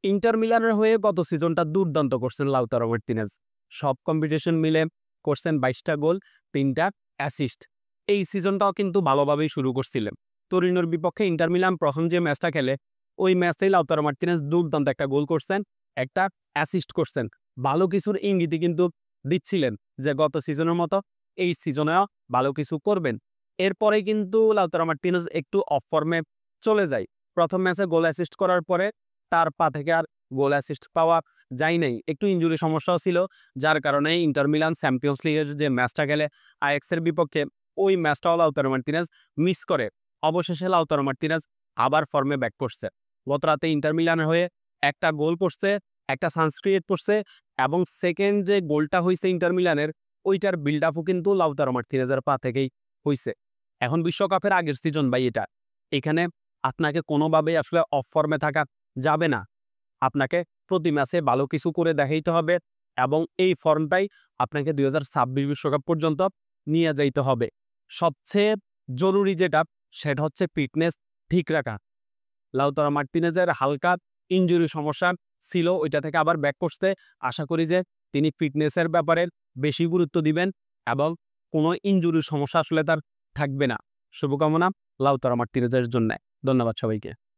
Inter মিলানের হয়ে গত সিজনটা দুর্দান্ত করছেন লাউতারো মার্টিনেজ। সব কম্পিটিশন মিলে করছেন ২২টা গোল, ৩টা অ্যাসিস্ট। এই সিজনটাও কিন্তু ভালোভাবেই শুরু করছিলেন। তোরিনোর বিপক্ষে ইন্টার মিলান প্রথম যে ম্যাচটা খেলে, ওই ম্যাচেই লাউতারো মার্টিনেজ দুর্দান্ত একটা গোল করছেন, একটা অ্যাসিস্ট করছেন। ভালো কিছুর ইঙ্গিতই কিন্তু দিচ্ছিলেন যে গত সিজনের মতো এই সিজনেও ভালো কিছু করবেন। এরপরে কিন্তু লাউতারো মার্টিনেজ একটু অফ ফর্মে চলে যায়। প্রথম ম্যাচে গোল অ্যাসিস্ট করার পরে তার পা থেকে আর গোল অ্যাসিস্ট পাওয়া যায় নাই। একটু ইনজুরি সমস্যাও ছিল। যার কারণে ইন্টার মিলান চ্যাম্পিয়ন্স লিগের যে ম্যাচটা খেলে আয়াক্সের বিপক্ষে, ওই ম্যাচটাও লাউতারো মার্টিনেজ মিস করে। অবশেষে লাউতারো মার্টিনেজ আবার ফর্মে ব্যাক করছে। গতরাতে ইন্টার মিলানের হয়ে একটা গোল করছে, একটা চান্স ক্রিয়েট করছে এবং সেকেন্ড যে গোলটা হইছে ইন্টার মিলানের, ওইটার বিল্ড আপও কিন্তু লাউতারো মার্টিনেজের পা থেকেই হইছে। এখন বিশ্বকাপের আগের সিজন ভাই এটা। এখানে আপনাকে কোনোভাবেই আসলে অফ ফর্মে থাকা যাবে না। আপনাকে প্রতি ম্যাচে ভালো কিছু করে দেখাইতে হবে এবং এই ফর্মটাই আপনাকে ২০২৬ বিশ্বকাপ পর্যন্ত নিয়ে যাইতে হবে। সবচেয়ে জরুরি যেটা, সেটা হচ্ছে ফিটনেস ঠিক রাখা। লাউতারো মার্টিনেজের হালকা ইনজুরি সমস্যা ছিল, ওইটা থেকে আবার ব্যাক করতে। আশা করি যে তিনি ফিটনেসের ব্যাপারে বেশি গুরুত্ব দিবেন এবং কোনো ইনজুরির সমস্যা আসলে তার থাকবে না। শুভকামনা লাউতারো মার্টিনেজের জন্যে। ধন্যবাদ সবাইকে।